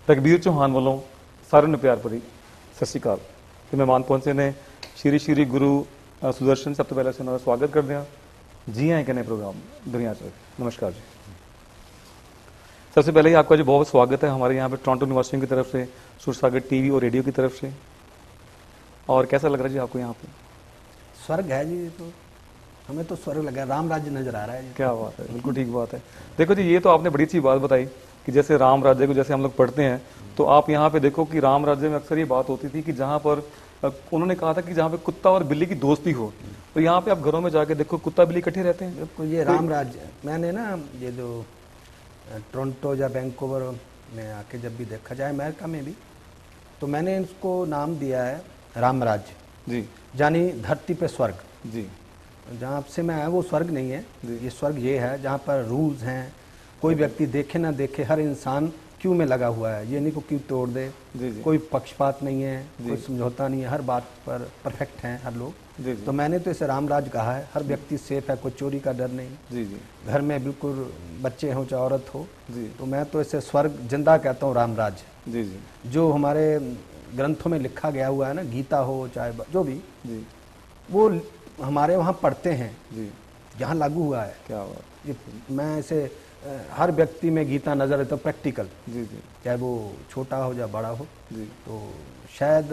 ਰਘਬੀਰ ਚੌਹਾਨ ਵੱਲੋਂ ਸਾਰਿਆਂ ਨੂੰ ਪਿਆਰ ਭਰੀ ਸਤਿ ਸ਼੍ਰੀ ਅਕਾਲ। ਤੇ ਮਹਿਮਾਨ ਪਹੁੰਚੇ ਨੇ ਸ਼੍ਰੀ ਗੁਰੂ सुदर्शन। सब तो पहले से उन्होंने स्वागत करते हैं। जी हाँ कहने प्रोग्राम दुनिया से नमस्कार जी। सबसे पहले ही आपका जो बहुत स्वागत है हमारे यहाँ पे टोरंटो निवासियों की तरफ से, सुरसागर टीवी और रेडियो की तरफ से। और कैसा लग रहा है जी आपको यहाँ पे? स्वर्ग है जी, तो हमें तो स्वर्ग लगा, राम राज्य नजर आ रहा है जी। क्या बात है, बिल्कुल ठीक बात है। देखो जी, ये तो आपने बड़ी अच्छी बात बताई कि जैसे राम राज्य को जैसे हम लोग पढ़ते हैं, तो आप यहाँ पे देखो कि राम राज्य में अक्सर ये बात होती थी कि जहाँ पर उन्होंने कहा था कि जहाँ पे कुत्ता और बिल्ली की दोस्ती हो, तो यहाँ पे आप घरों में जाके देखो कुत्ता बिल्ली इकट्ठे रहते हैं। बिल्कुल, ये राम राज्य। मैंने ना ये जो टोरंटो या वैंकूवर में आके जब भी देखा जाए, अमेरिका में भी, तो मैंने इसको नाम दिया है राम राज्य जी, यानी धरती पे स्वर्ग जी। जहाँ से मैं आया वो स्वर्ग नहीं है, ये स्वर्ग ये है जहाँ पर रूल्स हैं, कोई व्यक्ति देखे ना देखे हर इंसान क्यों में लगा हुआ है, ये नहीं को क्यों तोड़ दे, कोई पक्षपात नहीं है, कोई समझौता नहीं है, हर बात पर परफेक्ट हैं हर लोग। तो मैंने तो इसे रामराज कहा है। हर व्यक्ति सेफ है, कोई चोरी का डर नहीं, जी जी। घर में बिल्कुल बच्चे हों चाहे औरत हो, तो मैं तो इसे स्वर्ग जिंदा कहता हूँ, रामराज जी जी। जो हमारे ग्रंथों में लिखा गया हुआ है ना, गीता हो चाहे जो भी, वो हमारे वहाँ पढ़ते हैं, यहाँ लागू हुआ है। क्या बात। ये मैं इसे हर व्यक्ति में गीता नजर है, तो प्रैक्टिकल, जी जी, चाहे वो छोटा हो या बड़ा हो। जी। तो शायद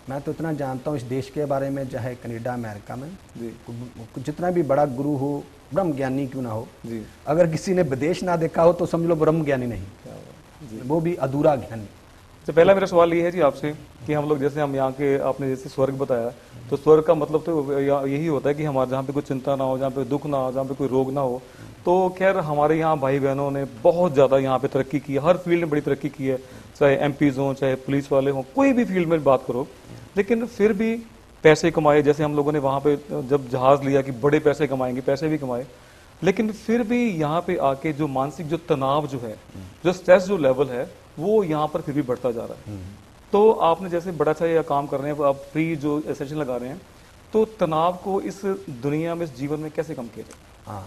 मैं तो इतना जानता हूँ इस देश के बारे में, चाहे कनाडा अमेरिका में जी, जितना भी बड़ा गुरु हो, ब्रह्म ज्ञानी क्यों ना हो, जी, अगर किसी ने विदेश ना देखा हो तो समझ लो ब्रह्म ज्ञानी नहीं, क्या बात जी। वो भी अधूरा ज्ञानी। तो पहला मेरा सवाल ये है जी आपसे कि हम लोग जैसे हम यहाँ के, आपने जैसे स्वर्ग बताया, तो स्वर्ग का मतलब तो यही होता है कि हमारे जहाँ पे कोई चिंता ना हो, जहाँ पे दुख ना हो, जहाँ पे कोई रोग ना हो। तो खैर हमारे यहाँ भाई बहनों ने बहुत ज़्यादा यहाँ पे तरक्की की है, हर फील्ड में बड़ी तरक्की की है, चाहे एमपीज हों, चाहे पुलिस वाले हों, कोई भी फील्ड में बात करो, लेकिन फिर भी पैसे कमाए। जैसे हम लोगों ने वहाँ पे जब जहाज़ लिया कि बड़े पैसे कमाएंगे, पैसे भी कमाए, लेकिन फिर भी यहाँ पे आके जो मानसिक जो तनाव जो है, जो स्ट्रेस जो लेवल है, वो यहाँ पर फिर भी बढ़ता जा रहा है। तो आपने जैसे बड़ा अच्छा यह काम कर रहे हैं, आप फ्री जो सेशन लगा रहे हैं, तो तनाव को इस दुनिया में, इस जीवन में कैसे कम किया जाए? हाँ,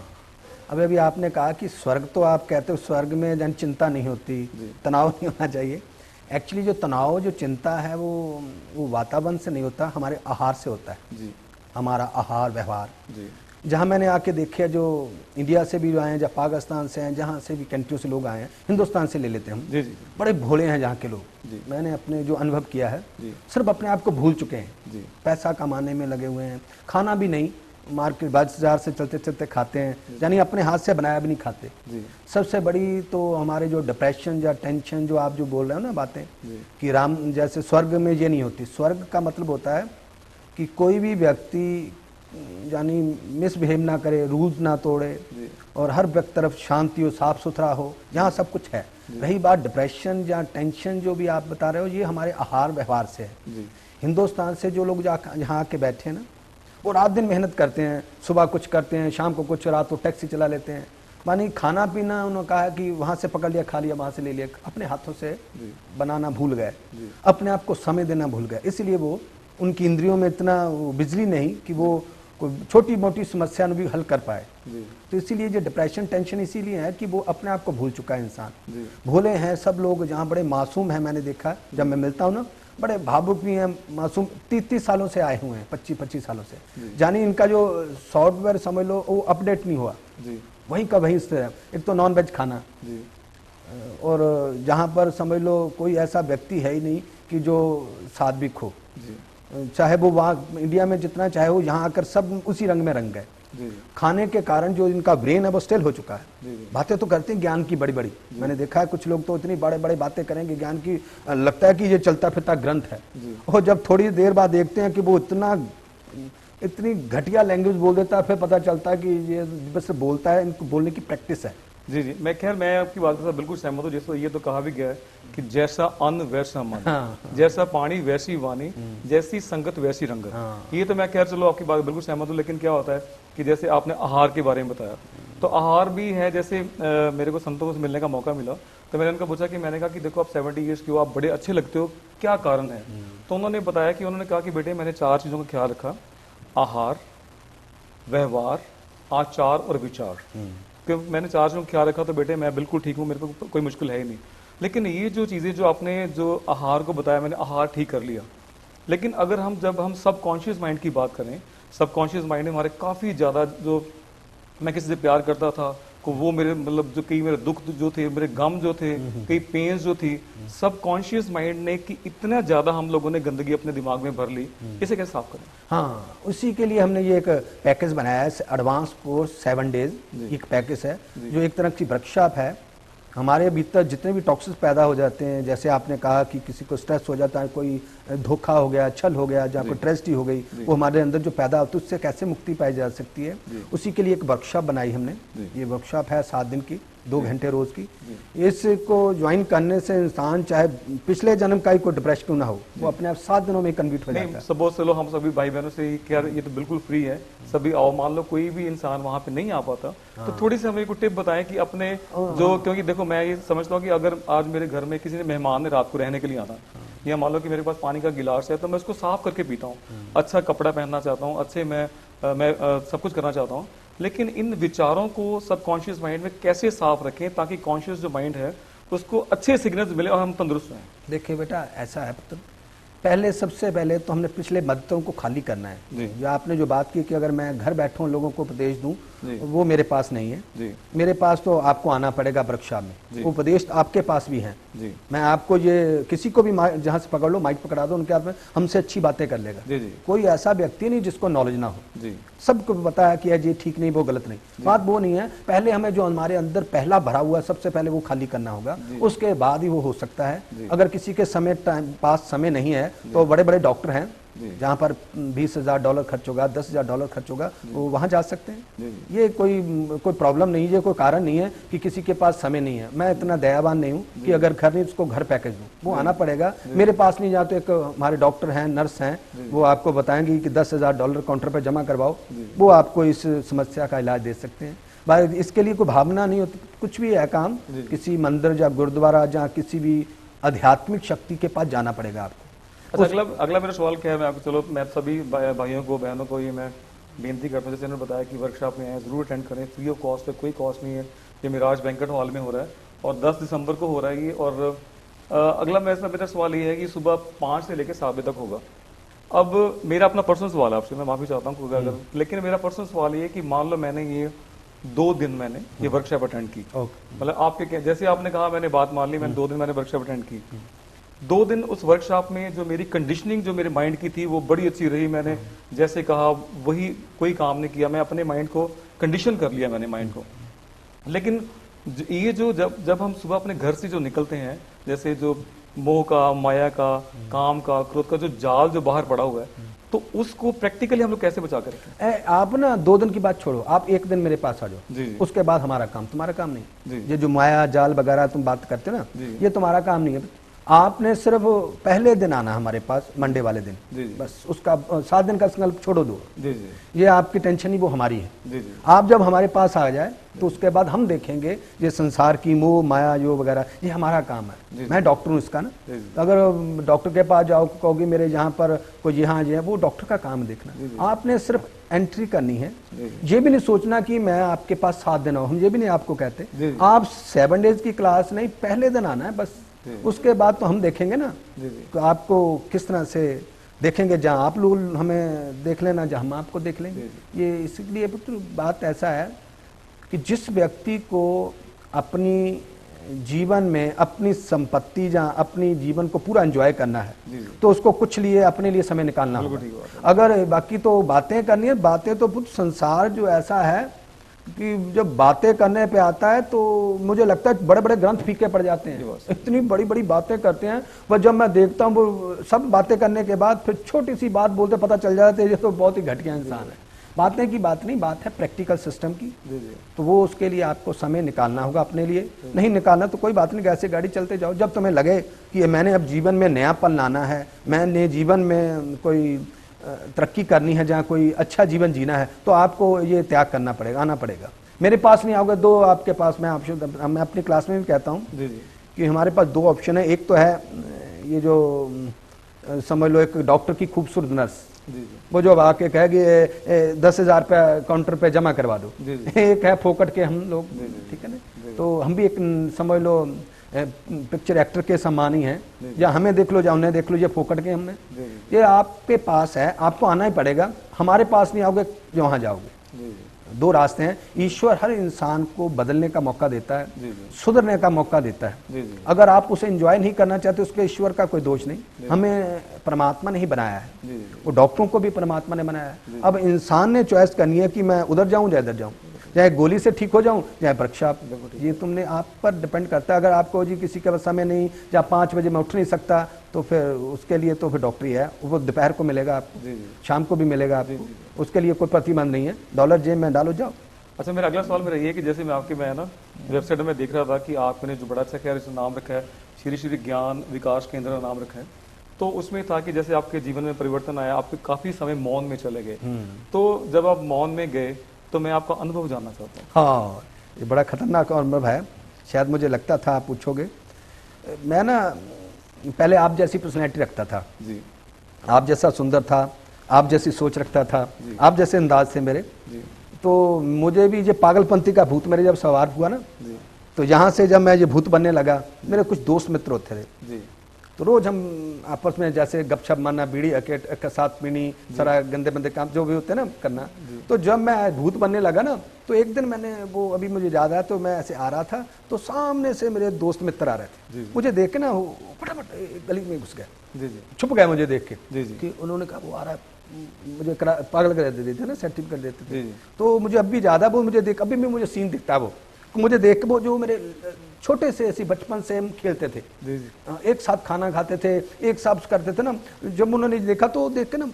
अभी आपने कहा कि स्वर्ग, तो आप कहते हो स्वर्ग में जन चिंता नहीं होती, तनाव नहीं होना चाहिए। एक्चुअली जो तनाव, जो चिंता है, वो वातावरण से नहीं होता, हमारे आहार से होता है जी। हमारा आहार व्यवहार जी। जहाँ मैंने आके देखे, जो इंडिया से भी आए हैं, या पाकिस्तान से हैं, जहाँ से भी कंट्रियों से लोग आए हैं, हिंदुस्तान से ले लेते हैं हम, जी जी, बड़े भोले हैं जहाँ के लोग। मैंने अपने जो अनुभव किया है, सिर्फ अपने आप को भूल चुके हैं, पैसा कमाने में लगे हुए हैं, खाना भी नहीं, मार्केट बाजार से चलते चलते खाते हैं, यानी अपने हाथ से बनाया भी नहीं खाते। सबसे बड़ी तो हमारे जो डिप्रेशन या टेंशन, जो आप जो बोल रहे हो ना बातें कि राम जैसे स्वर्ग में ये नहीं होती। स्वर्ग का मतलब होता है कि कोई भी व्यक्ति यानी मिसबिहेव ना करे, रूल्स ना तोड़े, और हर व्यक्ति तरफ शांति हो, साफ सुथरा हो, यहाँ सब कुछ है। रही बात डिप्रेशन या टेंशन जो भी आप बता रहे हो, ये हमारे आहार व्यवहार से है। हिंदुस्तान से जो लोग यहाँ आके बैठे हैं ना, वो रात दिन मेहनत करते हैं, सुबह कुछ करते हैं, शाम को कुछ, रात को टैक्सी चला लेते हैं, मानी खाना पीना उन्होंने कहा कि वहाँ से पकड़ लिया, खा लिया, वहाँ से ले लिया, अपने हाथों से बनाना भूल गए, अपने आप को समय देना भूल गए। इसलिए वो, उनकी इंद्रियों में इतना बिजली नहीं कि वो कोई छोटी मोटी समस्या भी हल कर पाए। तो इसीलिए जो डिप्रेशन टेंशन इसीलिए है कि वो अपने आप को भूल चुका है इंसान। भोले हैं सब लोग, जहाँ बड़े मासूम हैं, मैंने देखा जब मैं मिलता हूँ ना, बड़े भावुक भी हैं, मासूम, 30 सालों से आए हुए हैं, 25 सालों से, यानी इनका जो सॉफ्टवेयर समझ लो वो अपडेट नहीं हुआ, वहीं का वहीं से। एक तो नॉन वेज खाना, और जहाँ पर समझ लो कोई ऐसा व्यक्ति है ही नहीं कि जो सात्विक हो, चाहे वो वहाँ इंडिया में जितना चाहे हो, यहाँ आकर सब उसी रंग में रंग गए। खाने के कारण जो इनका ब्रेन है वो स्टेल हो चुका है। बातें तो करते हैं ज्ञान की बड़ी बड़ी, मैंने देखा है कुछ लोग तो इतनी बड़े बड़े बातें करेंगे ज्ञान की, लगता है कि ये चलता फिरता ग्रंथ है, और जब थोड़ी देर बाद देखते हैं कि वो इतनी घटिया लैंग्वेज बोल देता है, फिर पता चलता है कि ये बस बोलता है, इनको बोलने की प्रैक्टिस है। जी जी, मैं आपकी बात के साथ बिल्कुल सहमत हूँ। जैसे ये तो कहा भी गया है कि जैसा अन्न वैसा मन, जैसा पानी वैसी वाणी, जैसी संगत वैसी रंगत। ये तो मैं खैर चलो आपकी बात बिल्कुल सहमत हूँ। लेकिन क्या होता है कि जैसे आपने आहार के बारे में बताया, तो आहार भी है। जैसे मेरे को संतों से मिलने का मौका मिला, तो मैंने उनका पूछा कि मैंने कहा कि देखो आप 70 ईयर्स के हो, आप बड़े अच्छे लगते हो, क्या कारण है? तो उन्होंने बताया कि उन्होंने कहा कि बेटे मैंने 4 चीज़ों का ख्याल रखा, आहार, व्यवहार, आचार और विचार। क्योंकि मैंने 4 चीज़ों का ख्याल रखा, तो बेटे मैं बिल्कुल ठीक हूँ, मेरे को कोई मुश्किल है ही नहीं। लेकिन ये जो चीज़ें जो आपने जो आहार को बताया, मैंने आहार ठीक कर लिया, लेकिन अगर हम जब हम सबकॉन्शियस माइंड की बात करें, सबकॉन्शियस माइंड में हमारे काफ़ी ज़्यादा जो मैं किसी से प्यार करता था को वो मेरे मतलब जो कई मेरे दुख जो थे, मेरे गम जो थे, कई पेन्स जो थी, सबकॉन्शियस माइंड ने कि इतना ज़्यादा हम लोगों ने गंदगी अपने दिमाग में भर ली, इसे कैसे साफ करें? हाँ, उसी के लिए हमने ये एक पैकेज बनाया है, एडवांस कोर्स 7 डेज एक पैकेज है जो एक तरह की वर्कशॉप है। हमारे भीतर जितने भी टॉक्सिस पैदा हो जाते हैं, जैसे आपने कहा कि किसी को स्ट्रेस हो जाता है, कोई धोखा हो गया, छल हो गया, जहाँ कोई ट्रेजेडी हो गई, वो हमारे अंदर जो पैदा होती है उससे कैसे मुक्ति पाई जा सकती है, उसी के लिए एक वर्कशॉप बनाई हमने। ये वर्कशॉप है 7 दिन की, 2 घंटे रोज की। इसको ज्वाइन करने से इंसान चाहे पिछले जन्म का ही कोई डिप्रेशन क्यों ना हो, वो अपने आप 7 दिनों में कन्वर्ट हो जाता है। सपोज चलो हम सभी भाई बहनों से कह रहे ये तो बिल्कुल फ्री है, सभी आओ, मान लो कोई भी इंसान वहाँ पे नहीं आ पाता, तो थोड़ी सी हमें को टिप बताएं कि अपने जो, क्योंकि देखो मैं ये समझता हूँ कि अगर आज मेरे घर में किसी ने मेहमान ने रात को रहने के लिए आना, या मान लो कि मेरे पास पानी का गिलास है, तो मैं उसको साफ करके पीता हूँ, अच्छा कपड़ा पहनना चाहता हूँ, अच्छे मैं सब कुछ करना चाहता हूँ, लेकिन इन विचारों को सबकॉन्शियस माइंड में कैसे साफ रखें ताकि कॉन्शियस जो माइंड है उसको अच्छे सिग्नल्स मिले और हम तंदुरुस्त रहें? देखिए बेटा, ऐसा है पुत्र, पहले सबसे पहले तो हमने पिछले मदतों को खाली करना है। या आपने जो बात की कि अगर मैं घर बैठूं लोगों को उपदेश दूं, वो मेरे पास नहीं है। मेरे पास तो आपको आना पड़ेगा वर्कशॉप में, उपदेश आपके पास भी हैं। मैं आपको ये किसी को भी जहां से पकड़ लो, माइक पकड़ा दो, उनके हाथ में हमसे अच्छी बातें कर लेगा। कोई ऐसा व्यक्ति नहीं जिसको नॉलेज ना हो, सबको पता है कि ये ठीक नहीं, वो गलत नहीं। बात वो नहीं है, पहले हमें जो हमारे अंदर पहला भरा हुआ सबसे पहले वो खाली करना होगा, उसके बाद ही वो हो सकता है। अगर किसी के पास समय नहीं है तो बड़े बड़े डॉक्टर हैं जहाँ पर $20,000 खर्च होगा, $10,000 खर्च होगा, वो वहाँ जा सकते हैं। ये कोई प्रॉब्लम नहीं है, कोई कारण नहीं है कि किसी के पास समय नहीं है। मैं इतना दयावान नहीं हूँ कि अगर घर नहीं उसको घर पैकेज दूँ, वो आना पड़ेगा। मेरे पास नहीं जाते, एक हमारे डॉक्टर हैं, नर्स हैं, वो आपको बताएंगे कि $10,000 काउंटर पर जमा करवाओ, वो आपको इस समस्या का इलाज दे सकते हैं। भाई इसके लिए कोई भावना नहीं होती, कुछ भी है काम, किसी मंदिर या गुरुद्वारा या किसी भी आध्यात्मिक शक्ति के पास जाना पड़ेगा आपको। अच्छा, अगला मेरा सवाल क्या है, मैं आपको, चलो मैं सभी भाइयों को बहनों को ये मैं बेनती करता हूँ, जैसे इन्होंने बताया कि वर्कशॉप में आए, जरूर अटेंड करें, फ्री ऑफ कॉस्ट है, कोई कॉस्ट नहीं है। ये मिराज बैंक्वेट हॉल में हो रहा है और 10 दिसंबर को हो रहा है ये। और अगला मेरा सवाल ये है कि सुबह 5 से लेकर 7 बजे तक होगा। अब मेरा अपना पर्सनल सवाल है आपसे, मैं माफी चाहता हूँ अगर, लेकिन मेरा पर्सनल सवाल ये है कि मान लो मैंने ये 2 दिन मैंने ये वर्कशॉप अटेंड की, मतलब आपके जैसे आपने कहा, मैंने बात मान ली, मैंने 2 दिन मैंने वर्कशॉप अटेंड की। 2 दिन उस वर्कशॉप में जो मेरी कंडीशनिंग जो मेरे माइंड की थी वो बड़ी अच्छी रही। मैंने जैसे कहा वही कोई काम नहीं किया, मैं अपने माइंड को कंडीशन कर लिया मैंने माइंड को। लेकिन ये जो जब हम सुबह अपने घर से जो निकलते हैं, जैसे जो मोह का, माया का, काम का, क्रोध का जो जाल जो बाहर पड़ा हुआ है, तो उसको प्रैक्टिकली हम लोग कैसे बचा कर रखें? आप ना 2 दिन की बात छोड़ो, आप 1 दिन मेरे पास आ जाओ, उसके बाद हमारा काम, तुम्हारा काम नहीं। ये जो माया जाल वगैरह तुम बात करते ना, ये तुम्हारा काम नहीं है। आपने सिर्फ पहले दिन आना हमारे पास, मंडे वाले दिन, बस उसका 7 दिन का संकल्प छोड़ो दो। ये आपकी टेंशन ही वो हमारी है। आप जब हमारे पास आ जाए तो उसके बाद हम देखेंगे ये संसार की मोह माया जो वगैरह, ये हमारा काम है। मैं डॉक्टर हूँ इसका ना, तो अगर डॉक्टर के पास जाओ, कहोगे मेरे यहाँ पर कोई यहाँ जो है, वो डॉक्टर का काम है देखना। आपने सिर्फ एंट्री करनी है, ये भी नहीं सोचना कि मैं आपके पास 7 दिन आऊँ, हम ये भी नहीं आपको कहते। आप 7 डेज की क्लास नहीं, पहले दिन आना है बस, उसके बाद तो हम देखेंगे ना, तो आपको किस तरह से देखेंगे, जहाँ आप लोग हमें देख लेना, जहाँ हम आपको देख लेंगे। ये इसलिए बात ऐसा है कि जिस व्यक्ति को अपनी जीवन में अपनी संपत्ति या अपनी जीवन को पूरा एंजॉय करना है, तो उसको कुछ लिए अपने लिए समय निकालना होगा। अगर बाकी तो बातें करनी है, बातें तो संसार जो ऐसा है कि जब बातें करने पे आता है तो मुझे लगता है बड़े बड़े ग्रंथ फीके पड़ जाते हैं, इतनी बड़ी बड़ी बातें करते हैं, पर जब मैं देखता हूँ वो सब बातें करने के बाद फिर छोटी सी बात बोलते पता चल जाता है ये तो बहुत ही घटिया इंसान है। बातें की बात नहीं, बात है प्रैक्टिकल सिस्टम की। तो वो उसके लिए आपको समय निकालना होगा अपने लिए। नहीं निकालना तो कोई बात नहीं, ऐसे गाड़ी चलते जाओ। जब तुम्हें लगे कि मैंने अब जीवन में नयापन लाना है, मैंने जीवन में कोई तरक्की करनी है, जहाँ कोई अच्छा जीवन जीना है, तो आपको ये त्याग करना पड़ेगा, आना पड़ेगा। मेरे पास नहीं आओगे, 2 आपके पास, मैं अपनी क्लास में भी कहता हूँ कि हमारे पास 2 ऑप्शन है। एक तो है ये जो समझ लो एक डॉक्टर की खूबसूरत नर्स, वो जो आके कहेगी 10,000 रुपया काउंटर पे जमा करवा दो। एक है फोकट के हम लोग, ठीक है ना। तो हम भी एक समझ लो पिक्चर एक्टर के समान ही हैं, या हमें देख लो या उन्हें देख लो, ये फोकट के हमने, ये आपके पास है, आपको आना ही पड़ेगा, हमारे पास नहीं आओगे जो वहां जाओगे। दो रास्ते हैं। ईश्वर हर इंसान को बदलने का मौका देता है, सुधरने का मौका देता है। अगर आप उसे एंजॉय नहीं करना चाहते, उसके ईश्वर का कोई दोष नहीं। हमें परमात्मा ने ही बनाया है, वो डॉक्टरों को भी परमात्मा ने बनाया है। अब इंसान ने चॉइस करनी है कि मैं उधर जाऊं या इधर जाऊं, चाहे गोली से ठीक हो जाऊं चाहे वर्कशॉप, ये तुमने आप पर डिपेंड करता है। अगर आपको जी किसी का समय नहीं, या 5 बजे मैं उठ नहीं सकता, तो फिर उसके लिए तो फिर डॉक्टरी है, वो दोपहर को मिलेगा आपको, शाम को भी मिलेगा आपको, उसके लिए कोई प्रतिबंध नहीं है। डॉलर जेब में डालो जाओ। अच्छा, मेरा अगला सवाल मेरा ये है कि जैसे मैं ना वेबसाइट में देख रहा था कि आपने जो बड़ा अच्छा खैर इसका नाम रखा है, श्री श्री ज्ञान विकास केंद्र का नाम रखा है, तो उसमें था कि जैसे आपके जीवन में परिवर्तन आया, आप काफी समय मौन में चले गए, तो जब आप मौन में गए तो मैं आपका अनुभव जानना चाहता हूँ। हाँ, ये बड़ा खतरनाक अनुभव है, शायद मुझे लगता था आप पूछोगे। मैं ना पहले आप जैसी पर्सनैलिटी रखता था जी, आप जैसा सुंदर था, आप जैसी सोच रखता था, आप जैसे अंदाज थे मेरे जी। तो मुझे भी ये पागलपंथी का भूत मेरे जब सवार हुआ ना जी, तो यहाँ से जब मैं ये भूत बनने लगा, मेरे कुछ दोस्त मित्र होते थे जी, तो रोज हम आपस में जैसे गपशप मारना, बीड़ी के साथ पीनी, सारा गंदे बंदे काम जो भी होते हैं ना करना। तो जब मैं भूत बनने लगा ना, तो एक दिन मैंने वो अभी मुझे याद आया, तो मैं ऐसे आ रहा था, तो सामने से मेरे दोस्त मित्र आ रहे थे, मुझे देख के ना वो फटाफट गली में घुस गए, छुप गए मुझे देख के कि उन्होंने कहा वो आ रहा है, मुझे पागल कर देते थे ना, सेटिंग कर देते थे। तो मुझे अब भी ज्यादा वो मुझे देख, अभी भी मुझे सीन दिखता है, वो मुझे देख के वो जो मेरे छोटे से ऐसी बचपन से हम खेलते थे, एक साथ खाना खाते थे, एक साथ करते थे ना, जब उन्होंने देखा तो देख के ना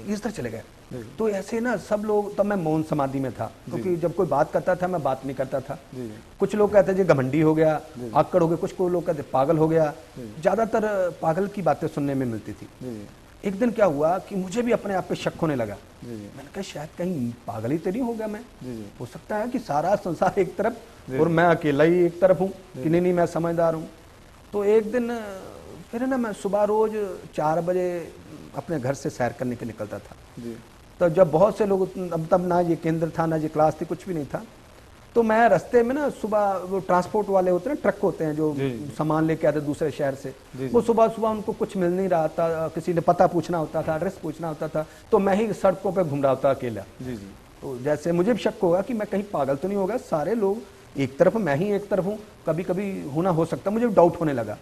इस तरह चले गए। तो ऐसे ना सब लोग, तब मैं मौन समाधि में था, क्योंकि जब कोई बात करता था मैं बात नहीं करता था। कुछ लोग कहते थे घमंडी हो गया, आकड़ हो गया, कुछ लोग कहते पागल हो गया, ज्यादातर पागल की बातें सुनने में मिलती थी। एक दिन क्या हुआ कि मुझे भी अपने आप पे शक होने लगा, मैंने कहा शायद कहीं पागल ही तो नहीं हो गया मैं, हो सकता है कि सारा संसार एक तरफ और मैं अकेला ही एक तरफ हूँ, कि नहीं मैं समझदार हूँ। तो एक दिन फिर ना मैं सुबह रोज 4 बजे अपने घर से सैर करने के निकलता था। तो जब बहुत से लोग, अब तब ना ये केंद्र था ना ये क्लास थी, कुछ भी नहीं था, तो मैं रास्ते में ना सुबह वो ट्रांसपोर्ट वाले होते हैं, ट्रक होते हैं जो सामान लेके आते दूसरे शहर से, वो सुबह सुबह उनको कुछ मिल नहीं रहा था, किसी ने पता पूछना होता था, एड्रेस पूछना होता था, तो मैं ही सड़कों पे घूम रहा होता अकेला। तो जैसे मुझे भी शक होगा कि मैं कहीं पागल तो नहीं होगा, सारे लोग एक तरफ, मैं ही एक तरफ हूँ, कभी कभी होना हो सकता, मुझे डाउट होने लगा।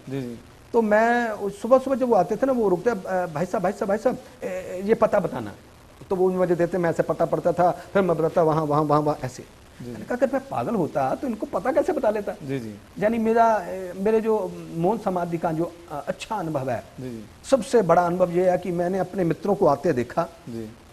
तो मैं सुबह सुबह जब वो आते थे ना, वो रुकते, भाई साहब भाई साहब भाई साहब ये पता बताना, तो वो मुझे देते, मैं ऐसे पता पड़ता था, फिर मैं बताता वहाँ वहाँ वहाँ वहाँ ऐसे। मैंने कहा अगर मैं पागल होता तो इनको पता कैसे बता लेता। यानी मेरे जो मौन समाधि का जो अच्छा अनुभव है, सबसे बड़ा अनुभव ये है कि मैंने अपने मित्रों को आते देखा,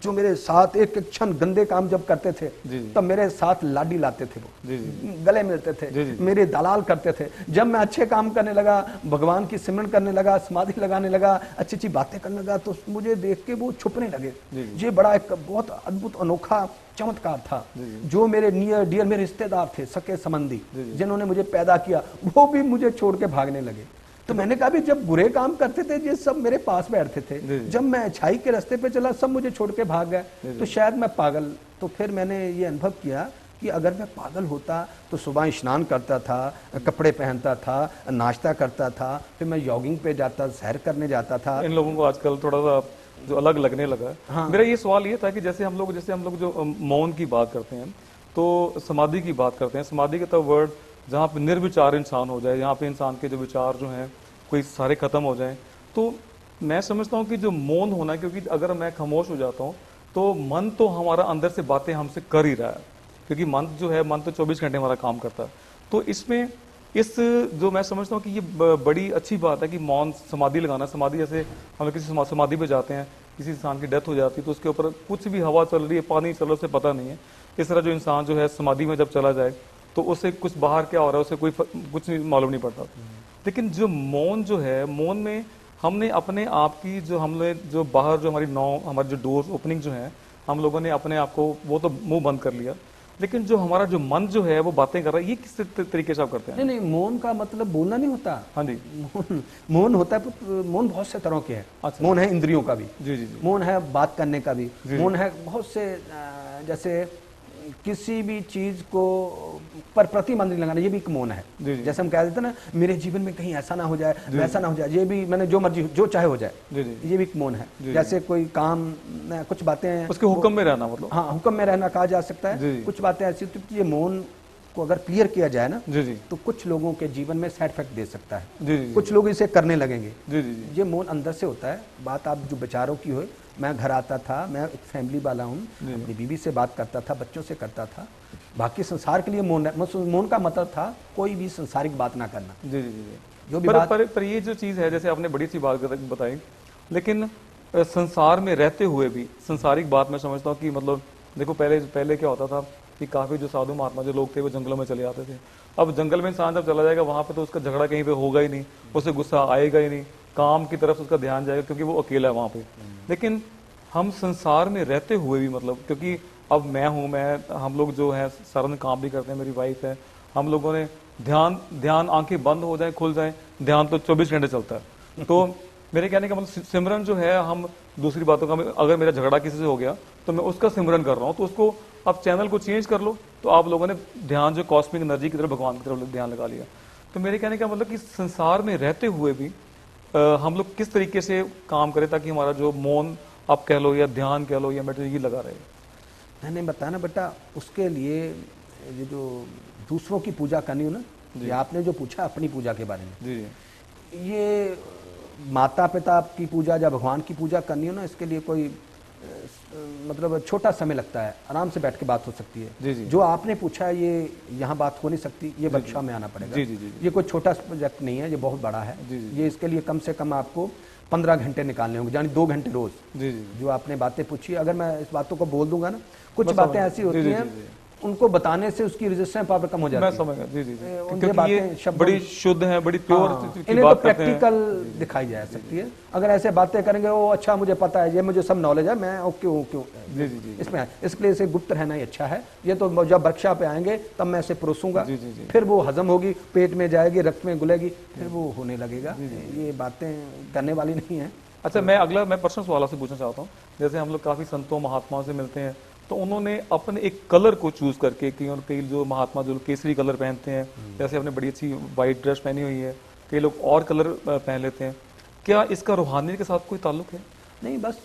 जो मेरे साथ एक क्षण गंदे काम जब करते थे तब मेरे साथ लाडी लाते थे, वो गले मिलते थे, मेरे दलाल करते थे। जब मैं अच्छे काम करने लगा, भगवान की सिमरन करने लगा, समाधि लगाने लगा, अच्छी अच्छी बातें करने लगा, तो मुझे देख के वो छुपने लगे। ये बड़ा एक बहुत अद्भुत अनोखा चमत्कार था। जो मेरे नियर डियर मेरे रिश्तेदार थे, सके संबंधी, जिन्होंने मुझे पैदा किया, वो भी मुझे छोड़ के भागने लगे। तो मैंने कहा भी जब बुरे काम करते थे ये सब मेरे पास बैठते थे, जब मैं अच्छाई के रास्ते पे चला सब मुझे छोड़ के भाग गए, तो शायद मैं पागल। तो फिर मैंने ये अनुभव किया कि अगर मैं पागल होता तो सुबह स्नान करता था, कपड़े पहनता था, नाश्ता करता था, फिर मैं जॉगिंग पे जाता, सैर करने जाता था। इन लोगों को आजकल थोड़ा सा जो अलग लगने लगा। हाँ। मेरा ये सवाल ये था कि जैसे हम लोग जो मौन की बात करते हैं, तो समाधि की बात करते हैं, समाधि का तो वर्ड जहाँ पे निर्विचार इंसान हो जाए, यहाँ पे इंसान के जो विचार जो हैं कोई सारे खत्म हो जाएं, तो मैं समझता हूँ कि जो मौन होना है, क्योंकि अगर मैं खामोश हो जाता हूँ तो मन तो हमारा अंदर से बातें हमसे कर ही रहा है, क्योंकि मन जो है, मन तो 24 घंटे हमारा काम करता है। तो इसमें इस जो मैं समझता हूँ कि ये बड़ी अच्छी बात है कि मौन समाधि लगाना। समाधि जैसे हम लोग किसी समाधि पे जाते हैं, किसी इंसान की डेथ हो जाती है तो उसके ऊपर कुछ भी हवा चल रही है, पानी चल रहा है, उसे पता नहीं है। इस तरह जो इंसान जो है समाधि में जब चला जाए तो उससे कुछ बाहर क्या हो रहा है उसे कुछ नहीं मालूम नहीं पड़ता। लेकिन जो मौन जो है, मौन में हमने अपने आप की हमने जो बाहर जो हमारी जो डोर ओपनिंग जो है, हम लोगों ने अपने आप को वो तो मुंह बंद कर लिया, लेकिन जो हमारा जो मन जो है वो बातें कर रहा है, ये किस तरीके से आप करते हैं? नहीं, मौन का मतलब बोलना नहीं होता। हाँ जी, मौन होता है, मौन बहुत से तरह के हैं। अच्छा। मौन है इंद्रियों का भी, जी, मौन है बात करने का भी, मौन है बहुत से, जैसे किसी भी चीज को पर प्रतिबंध नहीं लगाना, ये भी एक मौन है। जैसे हम कह देते हैं ना, मेरे जीवन में कहीं ऐसा ना हो जाए, वैसा ना हो जाए, ये भी मैंने जो मर्जी जो चाहे हो जाए, ये भी एक मौन है। जैसे कोई काम, कुछ बातें उसके हुक्म में रहना, मतलब हाँ, हुक्म में रहना कहा जा सकता है। कुछ बातें ऐसी होती है, ये मौन को अगर क्लियर किया जाए ना, तो कुछ लोगों के जीवन में साइड इफेक्ट दे सकता है। कुछ लोग इसे करने लगेंगे। ये मौन अंदर से होता है। बात आप जो विचारों की हो, मैं घर आता था, मैं एक फैमिली वाला हूँ, अपनी बीवी से बात करता था, बच्चों से करता था, बाकी संसार के लिए मौन। मौन का मतलब था कोई भी संसारिक बात ना करना। जो भी पर ये जो चीज है, जैसे आपने बड़ी सी बात बताई, लेकिन संसार में रहते हुए भी संसारिक बात मैं समझता हूँ कि मतलब देखो, पहले क्या होता था कि काफी जो साधु महात्मा जो लोग थे वो जंगलों में चले जाते थे। अब जंगल में इंसान जब चला जाएगा वहां पे तो उसका झगड़ा कहीं पे होगा ही नहीं, उसे गुस्सा आएगा ही नहीं, काम की तरफ उसका ध्यान जाएगा क्योंकि वो अकेला है वहां पे। लेकिन हम संसार में रहते हुए भी, मतलब क्योंकि अब मैं हूँ, हम लोग जो है सारा दिन काम भी करते हैं, मेरी वाइफ है, हम लोगों ने ध्यान आंखें बंद हो जाए खुल जाए, ध्यान तो 24 घंटे चलता है। तो मेरे कहने का मतलब सिमरन जो है, हम दूसरी बातों का, अगर मेरा झगड़ा किसी से हो गया तो मैं उसका सिमरन कर रहा हूँ, तो उसको आप चैनल को चेंज कर लो, तो आप लोगों ने ध्यान जो कॉस्मिक एनर्जी की तरफ, भगवान की तरफ ध्यान लगा लिया। तो मेरे कहने का मतलब कि संसार में रहते हुए भी हम लोग किस तरीके से काम करें ताकि हमारा जो मौन आप कह लो या ध्यान कह लो या मेडिटेशन, ये लगा रहे। मैंने बताया ना बेटा, उसके लिए ये जो दूसरों की पूजा करनी हो ना, ये आपने जो पूछा अपनी पूजा के बारे में, ये माता पिता की पूजा या भगवान की पूजा करनी हो ना, इसके लिए कोई मतलब छोटा समय लगता है, आराम से बैठ के बात हो सकती है। जो आपने पूछा है, ये यहाँ बात हो नहीं सकती, ये वर्कशॉप में आना पड़ेगा। ये कोई छोटा प्रोजेक्ट नहीं है, ये बहुत बड़ा है। ये इसके लिए कम से कम आपको 15 घंटे निकालने होंगे, यानी 2 घंटे रोज। जो आपने बातें पूछी, अगर मैं इस बातों को बोल दूंगा ना, कुछ बातें ऐसी होती हैं उनको बताने से उसकी रेजिस्टेंस पावर कम हो जाती है। मैं समझ गया। क्योंकि ये बड़ी शुद्ध है, बड़ी प्योर इन्हें तो प्रैक्टिकल दिखाई जा सकती है। अगर ऐसे बातें करेंगे, वो अच्छा मुझे पता है, ये मुझे सब नॉलेज है, मैं ओके इसमें, इसलिए इसे गुप्त रहना ही अच्छा है। ये तो जब वर्कशॉप पे आएंगे तब मैं इसे परोसूंगा, फिर वो हजम होगी, पेट में जाएगी, रक्त में घुलेगी, फिर वो होने लगेगा। ये बातें करने वाली नहीं है। अच्छा, मैं पर्सनल सवाल से पूछना चाहता हूँ। जैसे हम लोग काफी संतों महात्माओं से मिलते हैं, तो उन्होंने अपने एक कलर को चूज करके, कई जो महात्मा जो केसरी कलर पहनते हैं, जैसे आपने बड़ी अच्छी व्हाइट ड्रेस पहनी हुई है, कई लोग और कलर पहन लेते हैं, क्या इसका रूहानियत के साथ कोई ताल्लुक है? नहीं, बस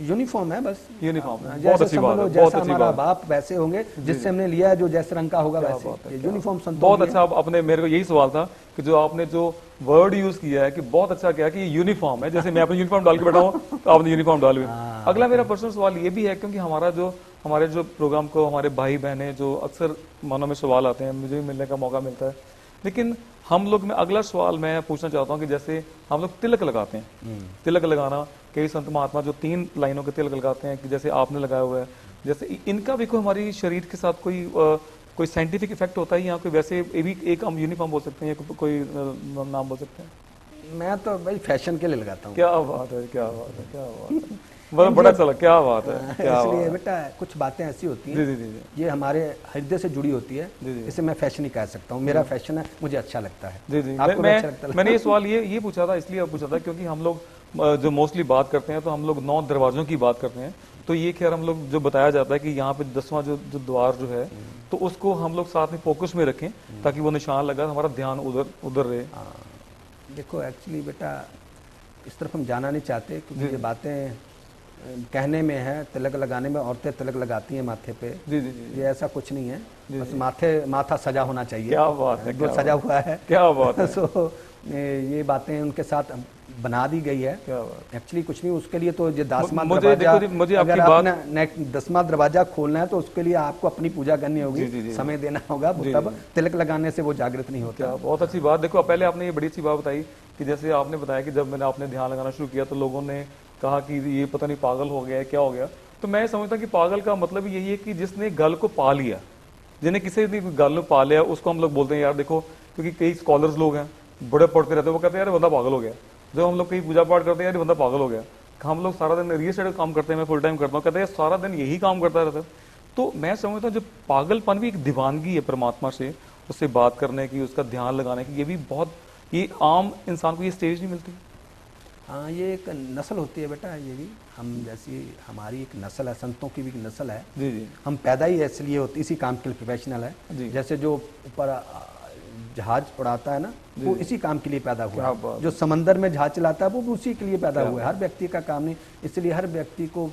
यूनिफॉर्म है, बस यूनिफॉर्म है। बहुत अच्छी बात है। जैसा हमारा बाप वैसे होंगे, जिससे हमने लिया है, जो जैसे रंग का होगा वैसे यूनिफॉर्म। बहुत अच्छा। आपने, मेरे को यही सवाल था कि जो आपने जो वर्ड यूज किया है कि बहुत अच्छा किया कि यूनिफॉर्म है, जैसे मैं अपनी यूनिफॉर्म डाल के बैठा हूँ तो आपने यूनिफॉर्म डाल ली। अगला मेरा पर्सनल सवाल ये भी है, क्योंकि हमारे जो प्रोग्राम को हमारे भाई बहने जो अक्सर मनों में सवाल आते हैं, मुझे भी मिलने का मौका मिलता है, लेकिन हम लोग में अगला सवाल मैं पूछना चाहता हूँ कि जैसे हम लोग तिलक लगाते हैं, तिलक लगाना, कई संत महात्मा जो 3 लाइनों के तिलक लगाते हैं कि जैसे आपने लगाया हुआ है, जैसे इनका भी कोई हमारी शरीर के साथ कोई साइंटिफिक इफेक्ट होता है या कोई वैसे ये भी एक हम यूनिफॉर्म बोल सकते हैं या कोई नाम बोल सकते हैं? मैं तो भाई फैशन के लिए लगाता हूँ। क्या बात है, क्या बात है, क्या बात है, बड़ा चला, क्या बात है। इसलिए बेटा कुछ बातें ऐसी होती हैं, ये हमारे हृदय से जुड़ी होती है, इसे मैं फैशन ही कह सकता हूँ। मेरा फैशन है, मुझे अच्छा लगता है। मैंने ये सवाल ये पूछा था, इसलिए पूछा था क्योंकि हम लोग जो मोस्टली बात करते हैं तो हम लोग 9 दरवाजों की बात करते हैं, तो ये खैर हम लोग जो बताया जाता है कि यहाँ पे 10वां जो द्वार जो है, तो उसको हम लोग साथ में फोकस में रखें ताकि वो निशान लगा, हमारा ध्यान उधर रहे। देखो एक्चुअली बेटा, इस तरफ हम जाना नहीं चाहते, क्योंकि ये बातें कहने में है, तिलक लगाने में, औरतें तिलक लगाती हैं माथे पे। ये ऐसा कुछ नहीं है, बस माथा सजा होना चाहिए। क्या बात है, जो सजा हुआ है, क्या बात है। सो ये बातें उनके साथ बना दी गई है। एक्चुअली कुछ नहीं, उसके लिए तो ये 10वां दरवाजा, अगर आपने 10वां दरवाजा खोलना है तो उसके लिए आपको अपनी पूजा करनी होगी, समय देना होगा, तब तिलक लगाने से वो जागृत नहीं होता। बहुत अच्छी बात। देखो, पहले आपने ये बड़ी अच्छी बात बताई कि जैसे आपने बताया कि जब आपने ध्यान लगाना शुरू किया तो लोगों ने कहा कि ये पता नहीं पागल हो गया है, क्या हो गया। तो मैं समझता कि पागल का मतलब यही है कि जिसने गल को पा लिया, जिन्हें किसी भी गल में पा लिया, उसको हम लोग बोलते हैं यार देखो, क्योंकि कई स्कॉलर्स लोग हैं, बड़े पढ़ते रहते हैं, वो कहते हैं यार बंदा पागल हो गया। जब हम लोग कहीं पूजा पाठ करते हैं, यार बंदा पागल हो गया। हम लोग सारा दिन रियल एस्टेट काम करते हैं, मैं फुल टाइम करता हूँ, कहते हैं सारा दिन यही काम करता रहता है। तो मैं समझता हूँ जो पागलपन भी एक दीवानगी है परमात्मा से, उससे बात करने की, उसका ध्यान लगाने की, ये भी बहुत, ये आम इंसान को ये स्टेज नहीं मिलती। हाँ, ये एक नस्ल होती है बेटा, ये भी हम जैसी हमारी एक नस्ल है, संतों की भी एक नस्ल है। जी जी। हम पैदा ही इसलिए होती, इसी काम के लिए प्रोफेशनल है। जी। जैसे जो ऊपर जहाज उड़ाता है ना, वो इसी काम के लिए पैदा हुआ क्या है। बात जो समंदर में जहाज चलाता है वो भी उसी के लिए पैदा क्या हुआ है। हर व्यक्ति का काम नहीं, इसलिए हर व्यक्ति को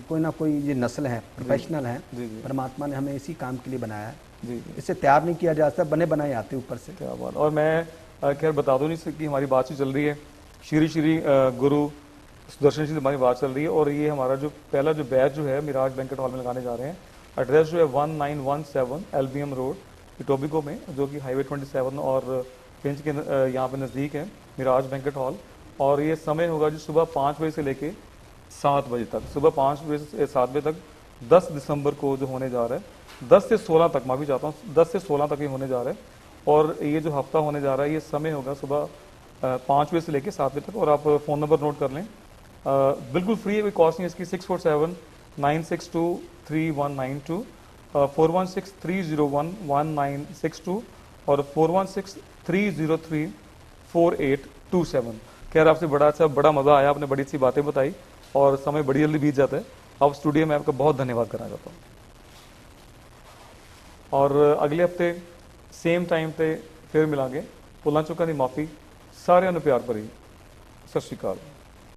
कोई ना कोई ये नस्ल है, प्रोफेशनल है। जी जी। परमात्मा ने हमें इसी काम के लिए बनाया है। जी जी। इससे तैयार नहीं किया जा सकता, बने बनाए आते ऊपर से। क्या बात। और मैं खैर बता दूं नहीं सकती, हमारी बातचीत चल रही है, श्री श्री गुरु सुदर्शन जी से हमारी बात चल रही है। और ये हमारा जो पहला जो बैच जो है मिराज बैंकेट हॉल में लगाने जा रहे हैं। एड्रेस जो है 1917 एलबीएम रोड इटोबिको में, जो कि हाईवे 27 और पिंच के यहाँ पे नज़दीक है मिराज बैंकेट हॉल। और ये समय होगा जो सुबह 5 बजे से लेके 7 बजे तक, सुबह 5 बजे से 7 बजे तक 10 दिसंबर को जो होने जा रहा है, 10 से 16 तक, माफ़ी चाहता हूँ, 10 से 16 तक ये होने जा रहा है। और ये जो हफ्ता होने जा रहा है, ये समय होगा सुबह 5 बजे से लेके 7 बजे तक। और आप फ़ोन नंबर नोट कर लें, बिल्कुल फ्री है, कोई कॉस्ट नहीं इसकी। 647-962-3192, 416-301-1962 और 416-303-4827। खैर आपसे बड़ा मज़ा आया, आपने बड़ी सी बातें बताई और समय बड़ी जल्दी बीत जाता है। अब स्टूडियो में आपका बहुत धन्यवाद करना चाहता हूँ। और अगले हफ्ते सेम टाइम पे फिर मिलांगे। भुलां चुका दी माफ़ी, सारे प्यार भरी सत श्री अकाल।